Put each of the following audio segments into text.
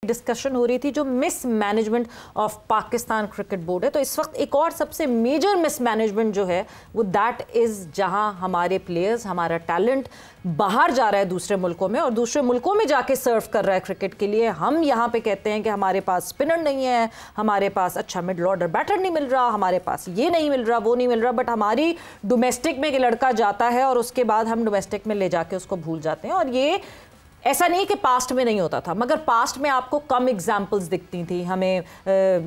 Discussion हो रही थी जो mismanagement of Pakistan cricket board है। तो इस वक्त एक और सबसे मेजर मिसमैनेजमेंट जो है वो दैट इज़ जहां हमारे प्लेयर्स, हमारा टैलेंट बाहर जा रहा है दूसरे मुल्कों में और दूसरे मुल्कों में जाके सर्व कर रहा है क्रिकेट के लिए। हम यहाँ पे कहते हैं कि हमारे पास स्पिनर नहीं है, हमारे पास अच्छा मिडल ऑर्डर बैटर नहीं मिल रहा, हमारे पास ये नहीं मिल रहा, वो नहीं मिल रहा, बट हमारी डोमेस्टिक में एक लड़का जाता है और उसके बाद हम डोमेस्टिक में ले जाके उसको भूल जाते हैं। और ये ऐसा नहीं कि पास्ट में नहीं होता था, मगर पास्ट में आपको कम एग्जाम्पल्स दिखती थी। हमें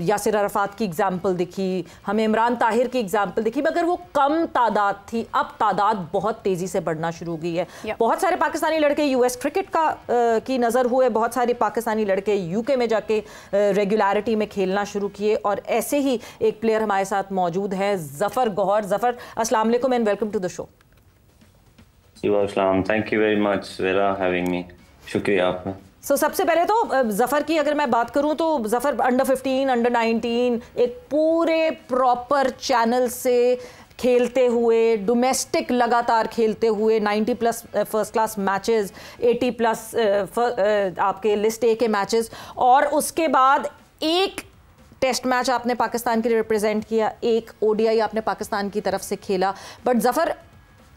यासिर अरफात की एग्जाम्पल दिखी, हमें इमरान ताहिर की एग्जाम्पल दिखी, मगर वो कम तादाद थी। अब तादाद बहुत तेज़ी से बढ़ना शुरू हो गई है। बहुत सारे पाकिस्तानी लड़के यूएस क्रिकेट की नज़र हुए, बहुत सारे पाकिस्तानी लड़के यूके में जाके रेगुलरिटी में खेलना शुरू किए। और ऐसे ही एक प्लेयर हमारे साथ मौजूद है, जफ़र गौहर। जफ़र, अस्सलाम वालेकुम and welcome to the show. Thank you very much for having me. शुक्रिया आपका। सबसे पहले तो जफ़र की अगर मैं बात करूं तो जफ़र अंडर 15, अंडर 19 एक पूरे प्रॉपर चैनल से खेलते हुए, डोमेस्टिक लगातार खेलते हुए, 90+ फर्स्ट क्लास मैचेस, 80+ आपके लिस्ट ए के मैचेस, और उसके बाद एक टेस्ट मैच आपने पाकिस्तान के लिए रिप्रेजेंट किया, एक ओडीआई आपने पाकिस्तान की तरफ से खेला। बट जफ़र,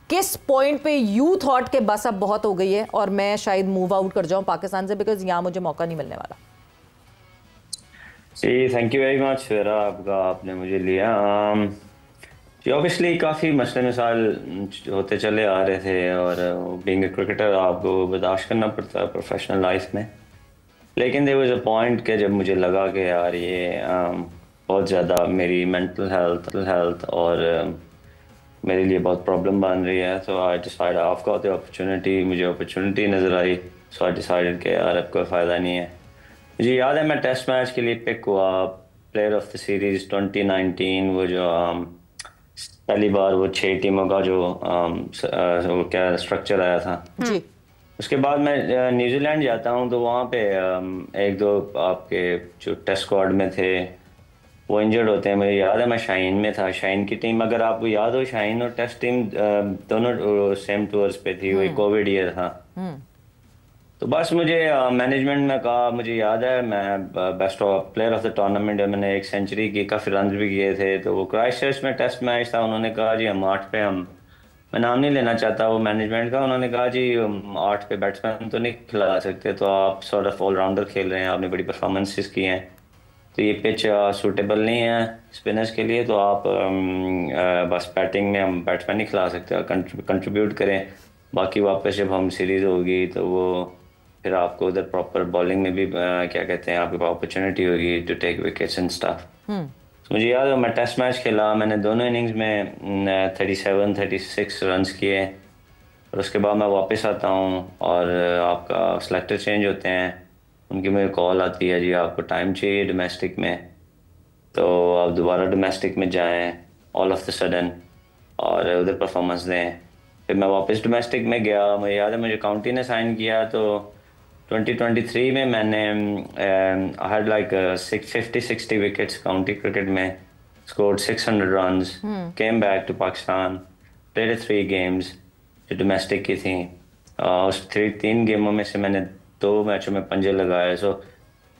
किस पॉइंट पे यू थॉट के बस अब बहुत हो गई है और मैं शायद मूव आउट कर जाऊं पाकिस्तान से, बिकॉज यहाँ मुझे मौका नहीं मिलने वाला? जी थैंक यू वेरी मच वेरा, आपने मुझे लिया। जी ऑब्वियसली काफ़ी मसले मसाइल होते चले आ रहे थे और बीइंग ए क्रिकेटर आपको बर्दाश्त करना पड़ता है प्रोफेशनल लाइफ में। लेकिन देयर वाज अ पॉइंट के जब मुझे लगा कि यार ये बहुत ज़्यादा मेरी मेंटल हेल्थ और मेरे लिए बहुत प्रॉब्लम बन रही है। So I decide I got the opportunity, मुझे अपॉर्चुनिटी नज़र आई। सो आई डिसाइडेड कि यार अब कोई फ़ायदा नहीं है। मुझे याद है मैं टेस्ट मैच के लिए पिक हुआ, प्लेयर ऑफ द सीरीज़ 2019, वो जो पहली बार वो 6 टीमों का जो वो क्या स्ट्रक्चर आया था जी। उसके बाद मैं न्यूजीलैंड जाता हूँ तो वहाँ पे एक दो आपके जो टेस्ट स्क्वाड में थे वो इंजर्ड होते हैं। मुझे याद है मैं शाहीन में था, शाहीन की टीम, अगर आपको याद हो शाहीन और टेस्ट टीम दोनों सेम टूर्स पे थी, वही कोविड ईयर था। तो बस मुझे मैनेजमेंट में कहा, मुझे याद है मैं best player of the tournament, मैंने 1 सेंचुरी की, काफ़ी रन भी किए थे। तो वो क्राइस्टचर्च में टेस्ट मैच था, उन्होंने कहा जी हम 8 पे, मैं नाम नहीं लेना चाहता वो मैनेजमेंट का, उन्होंने कहा जी 8 पे बैट्समैन तो नहीं खिला सकते, तो आप सॉर्ट ऑफ ऑलराउंडर खेल रहे हैं, आपने बड़ी परफॉर्मेंसेस की हैं, तो ये पिच सूटेबल नहीं है स्पिनर्स के लिए, तो आप बस बैटिंग में हम बैट्समैन नहीं खिला सकते, कंट्रीब्यूट करें, बाकी वापस जब हम सीरीज़ होगी तो वो फिर आपको उधर प्रॉपर बॉलिंग में भी क्या कहते हैं आपके पास अपॉर्चुनिटी होगी to take wickets and stuff. मुझे याद है मैं टेस्ट मैच खेला, मैंने दोनों इनिंग्स में 37-36 रन्स किए और उसके बाद मैं वापस आता हूँ और आपका सेलेक्टर चेंज होते हैं, उनकी मुझे कॉल आती है जी आपको टाइम चाहिए डोमेस्टिक में, तो आप दोबारा डोमेस्टिक में जाएं ऑल ऑफ द सडन और उधर परफॉर्मेंस दें। फिर मैं वापस डोमेस्टिक में गया, मुझे याद है मुझे काउंटी ने साइन किया, तो 2023 में मैंने had like 50-60 wickets county cricket में, scored 600 runs, came back to Pakistan, played 3 games जो डोमेस्टिक की थी। उस 3 गेमों में से मैंने 2 मैचों में पंजे लगाए, सो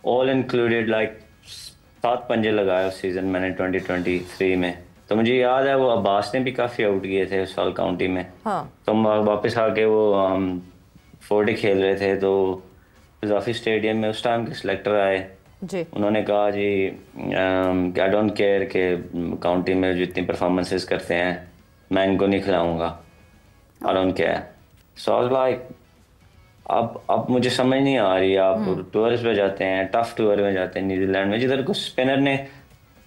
ऑल इंक्लूडेड लाइक 7 पंजे लगाए उस सीज़न मैंने 2023 में। तो मुझे याद है वो अब्बास ने भी काफ़ी आउट किए थे उस साल काउंटी में। तो हम वापस आके वो 4 डे खेल रहे थे, तो काफ़ी स्टेडियम में उस टाइम के सिलेक्टर आए जी। उन्होंने कहा जी आई डोंट केयर के काउंटी में जितनी परफॉर्मेंसेस करते हैं मैं इनको नहीं खिलाऊँगा, I don't care. So I was like अब मुझे समझ नहीं आ रही, आप टूर्स पे जाते हैं, टफ टूर में जाते हैं न्यूजीलैंड में, जिधर कुछ स्पिनर ने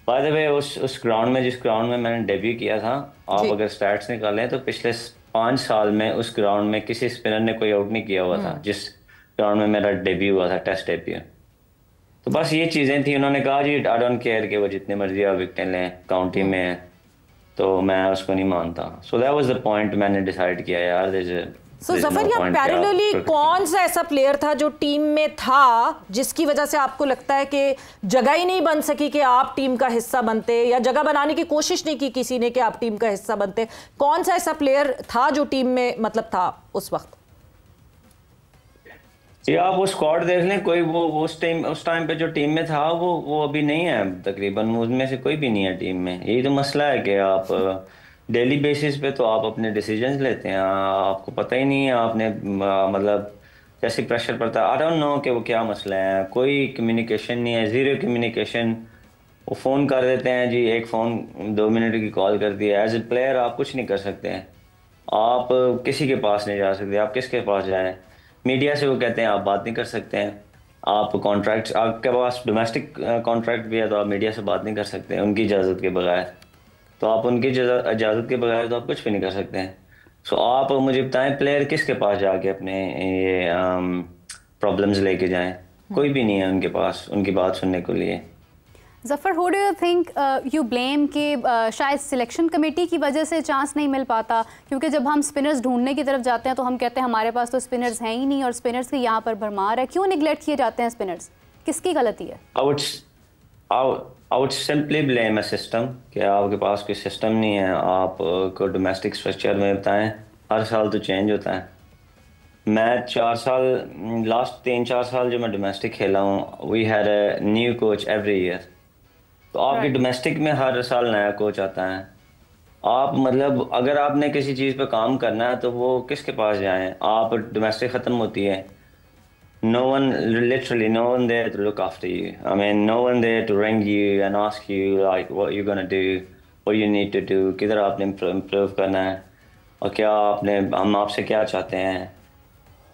बाय द वे उस ग्राउंड में, जिस ग्राउंड में मैंने डेब्यू किया था, आप अगर स्टैट्स निकालें तो पिछले 5 साल में उस ग्राउंड में किसी स्पिनर ने कोई आउट नहीं किया हुआ था, जिस ग्राउंड में मेरा डेब्यू हुआ था, टेस्ट डेब्यू। तो बस ये चीज़ें थी, उन्होंने कहा जी आई डोंट केयर कि वो जितने मर्जी आप विकेट लें काउंटी में, तो मैं उसको नहीं मानता। So that was the point, मैंने डिसाइड किया यार जफ़र, या पैरेलली कौन सा ऐसा प्लेयर था जो टीम में था जिसकी वजह से आपको लगता है कि जगह ही नहीं बन सकी कि आप टीम का हिस्सा बनते, या जगह बनाने की कोशिश नहीं की किसी ने कि आप टीम का हिस्सा बनते? कौन सा ऐसा प्लेयर था जो टीम में मतलब था उस वक्त? जी आप वो स्क्वाड देख लें, कोई वो उस टाइम पे जो टीम में था वो अभी नहीं है तकरीबन, उनमें से कोई भी नहीं है टीम में। यही तो मसला है कि आप डेली बेसिस पे तो आप अपने डिसीजंस लेते हैं, आपको पता ही नहीं है आपने मतलब जैसे प्रेशर पड़ता है। आई डोंट नो कि वो क्या मसला है, कोई कम्युनिकेशन नहीं है, जीरो कम्युनिकेशन। वो फ़ोन कर देते हैं जी, एक फ़ोन 2 मिनट की कॉल कर दिया। एज ए प्लेयर आप कुछ नहीं कर सकते हैं, आप किसी के पास नहीं जा सकते, आप किसके पास जाएं? मीडिया से वो कहते हैं आप बात नहीं कर सकते हैं। आप कॉन्ट्रैक्ट, आपके पास डोमेस्टिक कॉन्ट्रैक्ट भी है तो आप मीडिया से बात नहीं कर सकते हैं उनकी इजाज़त के बगैर। तो आप उनकी इजाज़त के बगैर तो आप कुछ भी नहीं कर सकते हैं। सो आप मुझे बताएं, प्लेयर किसके पास जाके अपने ये प्रॉब्लम्स लेके जाएं? कोई भी नहीं है उनके पास उनकी बात सुनने के लिए। Zafar, who do you think you blame कि शायद सिलेक्शन कमेटी की वजह से चांस नहीं मिल पाता? क्योंकि जब हम स्पिनर्स ढूंढने की तरफ जाते हैं तो हम कहते हैं हमारे पास तो स्पिनर्स हैं ही नहीं, और स्पिनर्स की यहाँ पर भरमार है। क्यों निगलेक्ट किए जाते हैं स्पिनर्स? किसकी गलती है? I would simply blame a system, कि आपके पास कोई सिस्टम नहीं है। आप को डोमेस्टिक स्ट्रक्चर में बताएं, हर साल तो चेंज होता है। मैं 4 साल, लास्ट 3-4 साल जो मैं डोमेस्टिक खेला हूँ, we had a new coach every year. तो आपके डोमेस्टिक में हर साल नया कोच आता है। आप मतलब अगर आपने किसी चीज़ पे काम करना है तो वो किसके पास जाएं? आप डोमेस्टिक ख़त्म होती है, no one, literally no one there to look after you. I mean, no one there to ring you and ask you like what you're gonna do, what you need to do, किधर आपने improve करना है और क्या आपने, हम आपसे क्या चाहते हैं।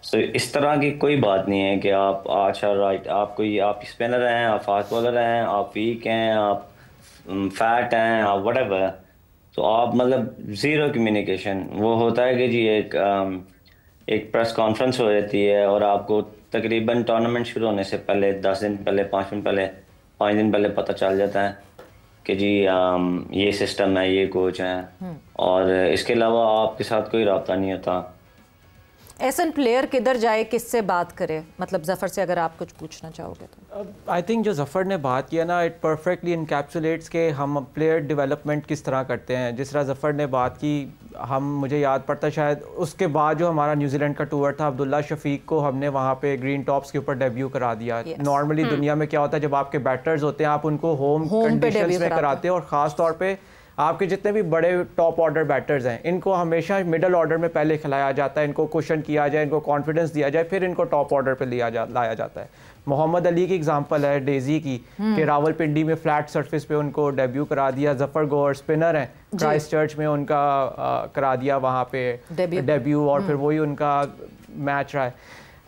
सो इस तरह की कोई बात नहीं है कि आप अच्छा राइट, आप स्पिनर हैं, आप फास्ट बॉलर हैं, आप वीक हैं, आप फैट हैं, आप व्हाटएवर। तो आप मतलब ज़ीरो कम्युनिकेशन। वो होता है कि जी एक प्रेस कॉन्फ्रेंस हो जाती है और आपको तकरीबन टूर्नामेंट शुरू होने से पहले 10 दिन पहले, 5 दिन पहले, 5 दिन पहले पता चल जाता है कि जी ये सिस्टम है, ये कोच हैं, और इसके अलावा आपके साथ कोई रब्ता नहीं होता। एसन प्लेयर किधर जाए, किससे बात करे? मतलब ज़फ़र से अगर आप कुछ पूछना चाहोगे तो। आई थिंक जो ज़फ़र ने बात किया ना, इट परफेक्टली इनकैप्सुलेट्स के हम प्लेयर डेवलपमेंट किस तरह करते हैं। जिस तरह ज़फ़र ने बात की, मुझे याद पड़ता शायद उसके बाद जो हमारा न्यूजीलैंड का टूर था, अब्दुल्ला शफीक को हमने वहाँ पे ग्रीन टॉप्स के ऊपर डेब्यू करा दिया। नॉर्मली दुनिया में क्या होता है, जब आपके बैटर्स होते हैं आप उनको होम कंडीशंस में कराते हैं, और ख़ास तौर पे आपके जितने भी बड़े टॉप ऑर्डर बैटर्स हैं इनको हमेशा मिडल ऑर्डर में पहले खिलाया जाता है, इनको कुशन किया जाए, इनको कॉन्फिडेंस दिया जाए, फिर इनको टॉप ऑर्डर पे लाया जाता है। मोहम्मद अली की एग्जांपल है डेजी की, कि रावलपिंडी में फ्लैट सरफेस पे उनको डेब्यू करा दिया। जफर गौहर स्पिनर हैं, क्राइस्ट चर्च में उनका करा दिया वहाँ पे डेब्यू, और फिर वही उनका मैच रहा है।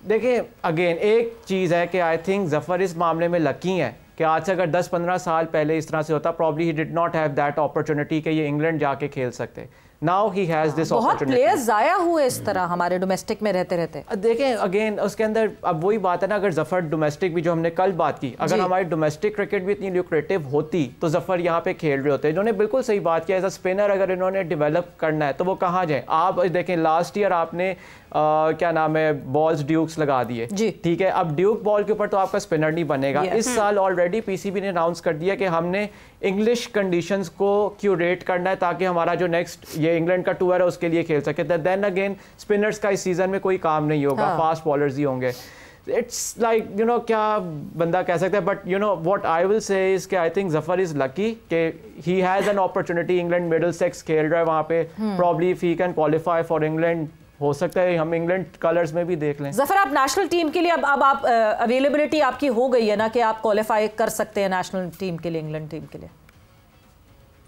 देखिए अगेन एक चीज़ है कि आई थिंक जफर इस मामले में लकी है कि आज से अगर 10-15 साल पहले इस तरह से होता, probably he did not have that opportunity कि ये इंग्लैंड जाके खेल सकते। Now he has this opportunity. बहुत प्लेयर्स जाया हुए इस तरह हमारे डोमेस्टिक में रहते रहते। देखें अगेन उसके अंदर अब वही बात है ना, अगर जफर डोमेस्टिक भी जो हमने कल बात की, अगर हमारी डोमेस्टिक क्रिकेट भी इतनी ल्यूक्रेटिव होती तो जफर यहाँ पे खेल रहे होते। इन्होंने बिल्कुल सही बात किया, एज अ स्पिनर अगर इन्होंने डेवलप करना है तो वो कहाँ जाए। आप देखें लास्ट ईयर आपने क्या नाम है बॉल्स ड्यूक्स लगा दिए, ठीक है, अब ड्यूक बॉल के ऊपर तो आपका स्पिनर नहीं बनेगा। इस साल ऑलरेडी पीसीबी ने अनाउंस कर दिया कि हमने इंग्लिश कंडीशंस को क्यूरेट करना है ताकि हमारा जो नेक्स्ट ये इंग्लैंड का टूर है उसके लिए खेल सके। देन अगेन स्पिनर्स का इस सीजन में कोई काम नहीं होगा, फास्ट बॉलर्स ही होंगे। इट्स लाइक यू नो क्या बंदा कह सकता है, but you know what I will say is कि I think Zafar is lucky कि he has an opportunity. England Middlesex खेल रहा है वहाँ पे, probably if he can qualify for England, हो सकता है हम इंग्लैंड कलर्स में भी देख लें। जफर आप नेशनल टीम के लिए अब आप अवेलेबिलिटी आपकी हो गई है ना कि आप क्वालिफाई कर सकते हैं नेशनल टीम के लिए, इंग्लैंड टीम के लिए?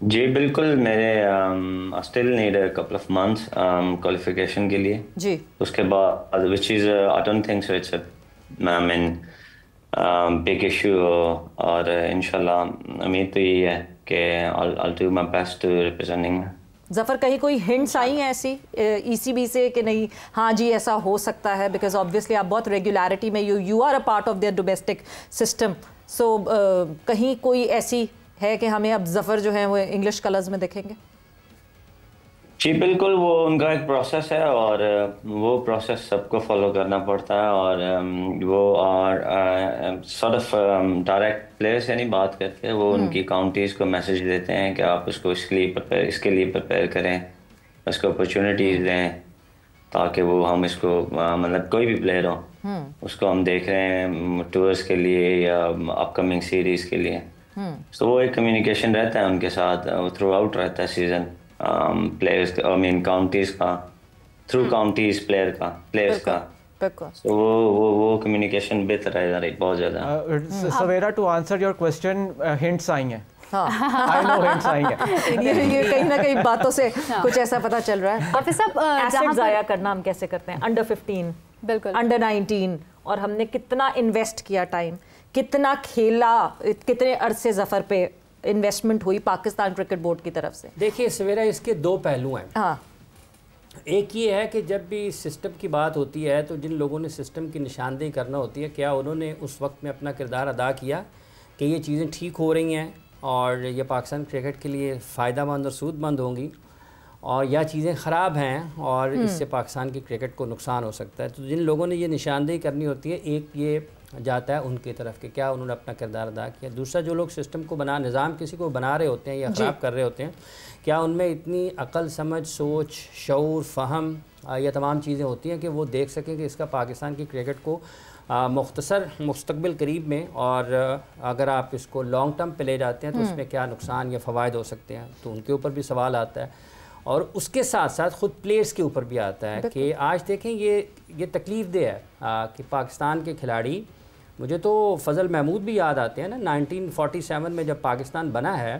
जी बिल्कुल, मेरे still need a couple of months qualification के लिए जी। उसके बाद which is I don't think so it's I mean big issue, और इंशाल्लाह उम्मीद तो यही है कि I'll do my best to representing। Zafar कहीं कोई हिंट्स आई हैं ऐसी ईसीबी से कि नहीं हाँ जी ऐसा हो सकता है? बिकॉज ऑब्वियसली आप बहुत रेगुलरिटी में you are a part of their domestic system, so कहीं कोई ऐसी है कि हमें अब जफर जो है वो इंग्लिश कलर्स में देखेंगे? जी बिल्कुल, वो उनका एक प्रोसेस है और वो प्रोसेस सबको फॉलो करना पड़ता है, और वो सॉर्ट ऑफ डायरेक्ट प्लेयर से नहीं बात करते, वो उनकी काउंटीज़ को मैसेज देते हैं कि आप इसको इसके लिए प्रिपेयर करें, उसको अपॉर्चुनिटीज़ दें ताकि वो हम इसको मतलब कोई भी प्लेयर हो उसको हम देख रहे हैं टूर्स के लिए या अपकमिंग सीरीज के लिए। तो वो एक कम्युनिकेशन रहता है उनके साथ, थ्रू आउट रहता है season, players I mean counties का, थ्रू काउंटीज प्लेयर्स का। तो वो कम्युनिकेशन बेहतर है बहुत ज़्यादा। Savera, to answer your question, hints आई हैं। I know hints आएंगे। ये कहीं ना कहीं बातों से कुछ ऐसा पता चल रहा है। हाफिज साहब, एसेट ज़ाया करना हम कैसे करते हैं, अंडर 15, बिल्कुल अंडर 19, और हमने कितना इन्वेस्ट किया टाइम, कितना खेला, कितने अरसे ज़फ़र पे इन्वेस्टमेंट हुई पाकिस्तान क्रिकेट बोर्ड की तरफ से। देखिए सवेरा, इसके दो पहलू हैं। हाँ, एक ये है कि जब भी सिस्टम की बात होती है तो जिन लोगों ने सिस्टम की निशानदेही करना होती है, क्या उन्होंने उस वक्त में अपना किरदार अदा किया कि ये चीज़ें ठीक हो रही हैं और ये पाकिस्तान क्रिकेट के लिए फ़ायदेमंद और सूदमंद होंगी, और या चीज़ें ख़राब हैं और इससे पाकिस्तान की क्रिकेट को नुकसान हो सकता है। तो जिन लोगों ने ये निशानदेही करनी होती है, एक ये जाता है उनकी तरफ कि क्या उन्होंने अपना किरदार अदा किया। दूसरा, जो लोग सिस्टम को निज़ाम किसी को बना रहे होते हैं या ख़राब कर रहे होते हैं, क्या उनमें इतनी अक़ल, समझ, सोच, शऊर, फ़हम, ये तमाम चीज़ें होती हैं कि वो देख सकें कि इसका पाकिस्तान की क्रिकेट को मुख्तसर मुस्तकबिल करीब में, और अगर आप इसको लॉन्ग टर्म पे ले जाते हैं तो उसमें क्या नुकसान या फ़वाइद हो सकते हैं। तो उनके ऊपर भी सवाल आता है, और उसके साथ साथ ख़ुद प्लेयर्स के ऊपर भी आता है कि आज देखें ये तकलीफ़ दे है कि पाकिस्तान के खिलाड़ी, मुझे तो फ़ज़ल महमूद भी याद आते हैं ना, 1947 में जब पाकिस्तान बना है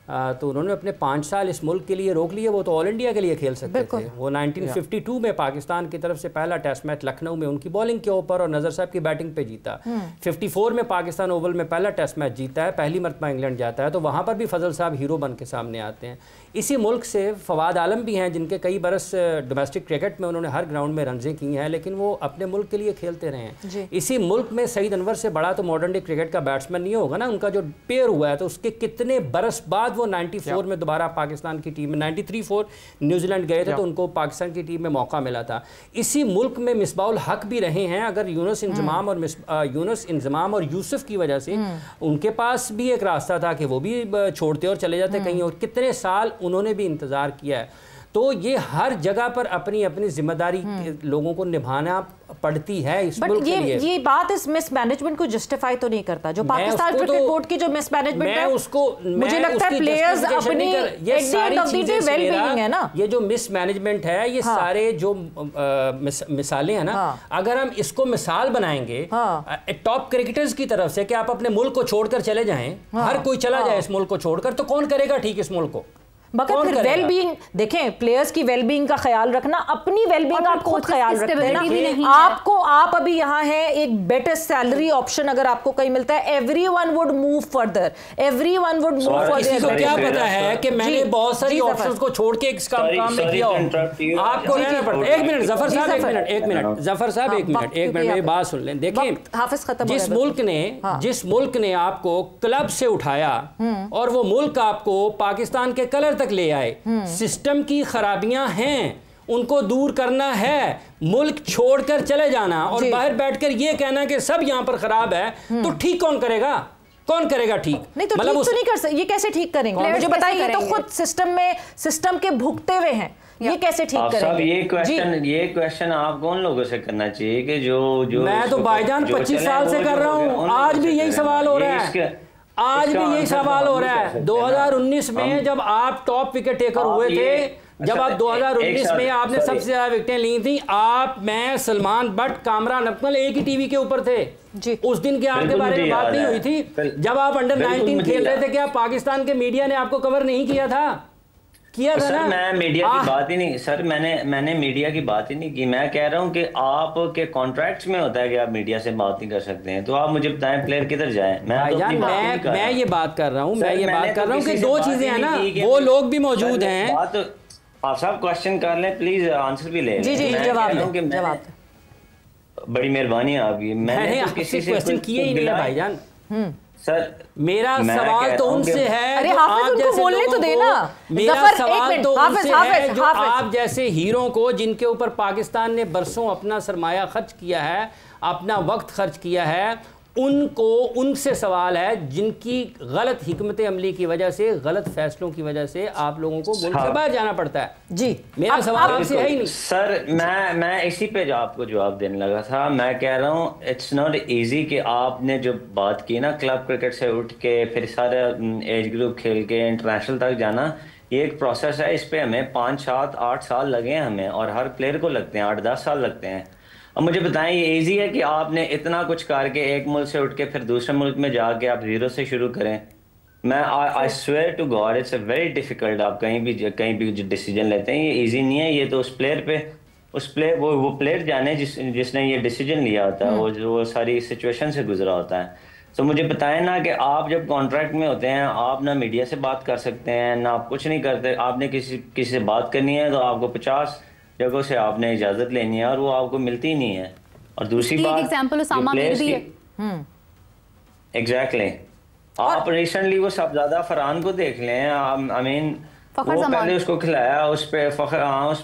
तो उन्होंने अपने 5 साल इस मुल्क के लिए रोक लिए। वो तो ऑल इंडिया के लिए खेल सकते थे। वो 1952 में पाकिस्तान की तरफ से पहला टेस्ट मैच लखनऊ में उनकी बॉलिंग के ऊपर और नज़र साहब की बैटिंग पे जीता। 54 में पाकिस्तान ओवल में पहला टेस्ट मैच जीता है, पहली मरतबा इंग्लैंड जाता है, तो वहाँ पर भी फजल साहब हीरो बन के सामने आते हैं। इसी मुल्क से फवाद आलम भी हैं, जिनके कई बरस डोमेस्टिक क्रिकेट में उन्होंने हर ग्राउंड में रनजें की हैं, लेकिन वो अपने मुल्क के लिए खेलते रहे हैं। इसी मुल्क में सईद अनवर से बड़ा तो मॉडर्न डे क्रिकेट का बैट्समैन नहीं होगा ना, उनका जो पेयर हुआ है, तो उसके कितने बरस बाद वो 94 में दोबारा पाकिस्तान की टीम में, 93-4 न्यूजीलैंड गए थे तो उनको पाकिस्तान की टीम में मौका मिला था। इसी मुल्क में मिसबाउल हक भी रहे हैं। अगर यूनुस इंजमाम और यूसुफ की वजह से उनके पास भी एक रास्ता था कि वो भी छोड़ते और चले जाते कहीं और, कितने साल उन्होंने भी इंतज़ार किया है। तो ये हर जगह पर अपनी अपनी जिम्मेदारी लोगों को निभाना पड़ती है इस मुल्क के लिए। ये बात इस मिसमैनेजमेंट को जस्टिफाई तो नहीं करता, जो पाकिस्तान क्रिकेट बोर्ड की जो मिसमैनेजमेंट है, मुझे लगता है प्लेयर्स अपनी वेल-बीइंग है ना, ये जो मिसमैनेजमेंट है, ये सारे जो मिसालें हैं ना, अगर हम इसको मिसाल बनाएंगे टॉप क्रिकेटर्स की तरफ से कि आप अपने मुल्क को छोड़कर चले जाएं, हर कोई चला जाए इस मुल्क को छोड़कर, तो कौन करेगा ठीक इस मुल्क को? मगर फिर वेलबींग देखें, प्लेयर्स की वेलबींग का ख्याल रखना, अपनी वेलबींग का खुद ख्याल रखना ना। आप अभी यहाँ हैं, एक बेटर सैलरी ऑप्शन अगर आपको कहीं मिलता है, everyone would move further, everyone would move further. क्या पता है कि मैंने बहुत सारी ऑप्शंस को छोड़ के इस काम में किया हो, आपको रहना पड़ता है। एक मिनट जफर साहब, एक मिनट जफर साहब, एक मिनट मेरी बात सुन लें। देखें, हाफिज खत्म, जिस मुल्क ने आपको क्लब से उठाया और वो मुल्क आपको पाकिस्तान के कलर तक ले आए, सिस्टम की खराबियां हैं, उनको दूर करना है। मुल्क छोड़कर चले जाना और बाहर बैठकर ये कहना कि सब यहां पर खराब है, तो ठीक कौन करेगा? कौन करेगा ठीक? नहीं तो मतलब ठीक तो नहीं कर सकते। ये कैसे ठीक करेंगे? मुझे बताइए, तो खुद सिस्टम के भुगते हुए हैं, ये कैसे ठीक करेंगे? ये क्वेश्चन आप कौन लोगों से करना चाहिए कि जो मैं तो भाईजान 25 साल से कर रहा हूँ, आज भी यही सवाल हो रहा है, आज भी यही सवाल हो रहा है। 2019 में जब आप टॉप विकेट टेकर हुए थे, जब आप 2019 में आपने सबसे ज्यादा विकेटें ली थी, आप, मैं, सलमान बट, कामरान अकमल एक ही टीवी के ऊपर थे जी। उस दिन के आपके बारे में बात नहीं हुई थी जब आप अंडर 19 खेल रहे थे? क्या पाकिस्तान के मीडिया ने आपको कवर नहीं किया था? किया था ना? मैं मीडिया की बात ही नहीं सर, मैंने मीडिया की बात ही नहीं की। मैं कह रहा हूँ कि आपके कॉन्ट्रैक्ट्स में होता है कि आप मीडिया से बात नहीं कर सकते हैं, तो आप मुझे बताएं प्लेयर किधर जाए। मैं ये बात कर रहा हूँ, कि दो चीजें हैं ना, वो लोग भी मौजूद हैं। आप सब क्वेश्चन कर लें प्लीज, आंसर भी ले। जी जवाब बड़ी मेहरबानी आपकी। मैंने तो किसी से क्वेश्चन किए ही नहीं है भाईजान। सर मेरा सवाल तो उनसे है, अरे हाफिज उनको बोलने तो देना। मेरा सवाल तो उनसे है जो आप जैसे हीरो को, जिनके ऊपर पाकिस्तान ने बरसों अपना सरमाया खर्च किया है, अपना वक्त खर्च किया है, उनको उनसे सवाल है जिनकी गलत हिकमत अमली की वजह से, गलत फैसलों की वजह से आप लोगों को मुल्क से बाहर जाना पड़ता है। जी, मेरा सवाल आपसे है ही नहीं सर। मैं इसी पे आपको जवाब देने लगा था। मैं कह रहा हूँ इट्स नॉट इजी कि आपने जो बात की ना, क्लब क्रिकेट से उठ के फिर सारे एज ग्रुप खेल के इंटरनेशनल तक जाना, ये एक प्रोसेस है। इस पे हमें 5, 7, 8 साल लगे हैं हमें, और हर प्लेयर को लगते हैं 8-10 साल लगते हैं। अब मुझे बताएं, ये इजी है कि आपने इतना कुछ करके एक मुल्क से उठ के फिर दूसरे मुल्क में जाके आप जीरो से शुरू करें? मैं I swear to God it's a very difficult. आप कहीं भी जो डिसीजन लेते हैं, ये इजी नहीं है। ये तो उस प्लेयर वो प्लेयर जाने जिसने ये डिसीजन लिया होता है, वो सारी सिचुएशन से गुजरा होता है। तो मुझे बताएं ना कि आप जब कॉन्ट्रैक्ट में होते हैं, आप ना मीडिया से बात कर सकते हैं, ना आप कुछ नहीं करते। आपने किसी से बात करनी है तो आपको 50 जगहों से आपने इजाजत लेनी है, और वो आपको मिलती ही नहीं है। और दूसरी बात, एग्जांपल उसामा मीर भी है। एग्जैक्टली। आप रिसेंटली वो सबजादा फरहान को देख लें। आई मीन वो पहले उसको खिलाया, उस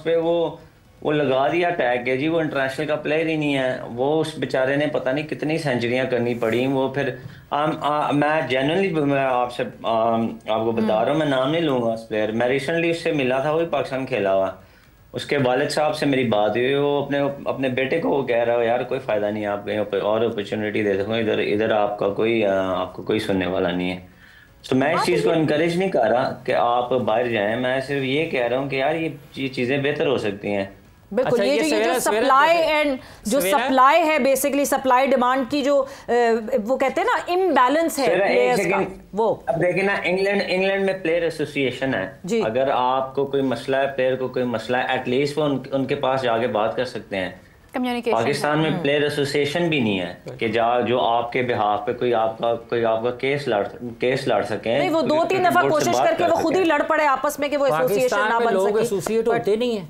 पे वो लगा दिया टैग के जी वो इंटरनेशनल का प्लेयर ही नहीं है। वो उस बेचारे ने पता नहीं कितनी सेंचुरियां करनी पड़ी। वो फिर मैं जेन्युइनली आपसे आपको बता रहा हूँ, मैं नाम नहीं लूंगा उस प्लेयर। मैं रिसेंटली उससे मिला था, वही पाकिस्तान खेला हुआ। उसके वालिद साहब से मेरी बात हुई, वो अपने बेटे को वो कह रहा है, यार कोई फ़ायदा नहीं है, आप कहीं और अपॉर्चुनिटी दे दो, इधर आपको कोई सुनने वाला नहीं है। तो मैं इस चीज़ को इनकरेज नहीं कर रहा कि आप बाहर जाएं। मैं सिर्फ ये कह रहा हूँ कि यार ये चीज़ें बेहतर हो सकती हैं। बिल्कुल। अच्छा, ये जो सप्लाई एंड जो सप्लाई है, बेसिकली सप्लाई डिमांड की जो वो कहते हैं ना इम्बैलेंस है प्लेयर्स का, वो अब देखिए ना, इंग्लैंड में प्लेयर एसोसिएशन है। अगर आपको कोई मसला है, प्लेयर को कोई मसला है, एटलीस्ट वो उनके पास जाके बात कर सकते हैं। पाकिस्तान में प्लेयर एसोसिएशन भी नहीं है कि जो आपके बिहाफ पे कोई आपका केस लड़ सके। नहीं, वो 2-3 दफा कोशिश करके वो खुद ही लड़ पड़े आपस में कि वो एसोसिएशन ना बन सके। एसोसिएट होते नहीं है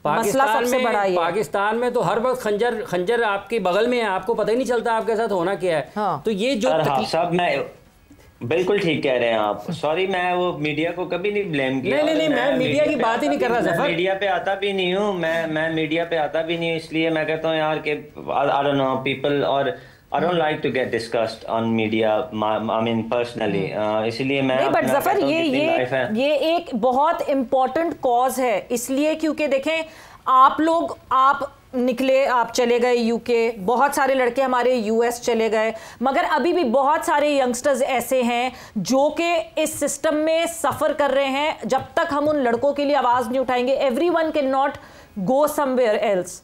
पाकिस्तान में तो हर वक्त खंजर आपके बगल में है, आपको पता ही नहीं चलता आपके साथ होना क्या है। हाँ। तो ये जो सब मैं बिल्कुल ठीक कह रहे हैं आप। सॉरी, मैं वो मीडिया को कभी नहीं ब्लेम किया। नहीं, मैं मीडिया की बात ही नहीं कर रहा जफर। मीडिया पे आता भी नहीं हूँ मैं मीडिया पे आता भी नहीं हूँ। इसलिए मैं कहता हूँ यार कि आई डोंट नो पीपल, और I don't like to get discussed on media, I mean personally. इसलिए मैं नहीं, बट जफर ये एक बहुत इम्पोर्टेंट कॉज है, इसलिए क्योंकि देखें आप निकले, आप चले गए यूके, बहुत सारे लड़के हमारे यूएस चले गए, मगर अभी भी बहुत सारे यंगस्टर्स ऐसे हैं जो कि इस सिस्टम में सफ़र कर रहे हैं। जब तक हम उन लड़कों के लिए आवाज़ नहीं उठाएंगे, everyone can not go somewhere else.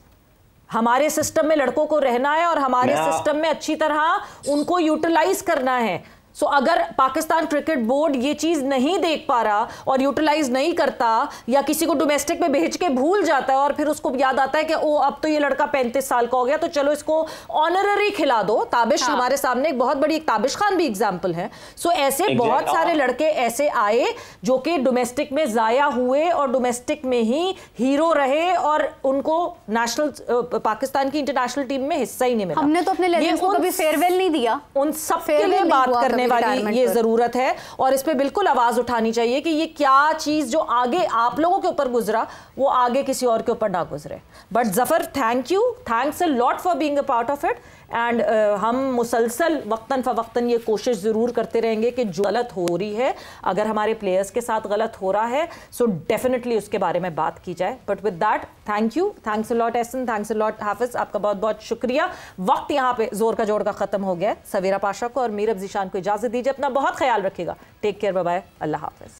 हमारे सिस्टम में लड़कों को रहना है और हमारे सिस्टम में अच्छी तरह उनको यूटिलाइज करना है। सो अगर पाकिस्तान क्रिकेट बोर्ड ये चीज़ नहीं देख पा रहा और यूटिलाइज नहीं करता, या किसी को डोमेस्टिक में भेज के भूल जाता है और फिर उसको याद आता है कि ओ अब तो ये लड़का 35 साल का हो गया, तो चलो इसको ऑनररी खिला दो। ताबिश हमारे सामने एक बहुत बड़ी, ताबिश खान भी एग्जाम्पल है। सो ऐसे बहुत सारे लड़के ऐसे आए जो कि डोमेस्टिक में ज़ाया हुए और डोमेस्टिक में ही हीरो रहे और उनको नेशनल पाकिस्तान की इंटरनेशनल टीम में हिस्सा ही नहीं मिला। हमने तो अपने लेजेंड्स को कभी फेयरवेल नहीं दिया। उन सब के लिए बात करने वाली ये जरूरत है, और इस पे बिल्कुल आवाज उठानी चाहिए कि ये क्या चीज जो आगे आप लोगों के ऊपर गुजरा वो आगे किसी और के ऊपर ना गुजरे। But Zafar, thanks a lot for being a part of it, and हम मुसलसल वक्तन फ़वक्तन ये कोशिश ज़रूर करते रहेंगे कि जो गलत हो रही है, अगर हमारे प्लेयर्स के साथ गलत हो रहा है, सो डेफिनेटली उसके बारे में बात की जाए। But with that, thanks a lot Ehsan, thanks a lot Hafiz, आपका बहुत बहुत शुक्रिया। वक्त यहाँ पे जोर का जोड़ का ख़त्म हो गया। सवेरा पाशा को और मीर अब्ज़ीशान को इजाज़त दीजिए। अपना बहुत ख्याल रखिएगा। टेक केयर, बाय बाय, अल्लाह हाफिज़।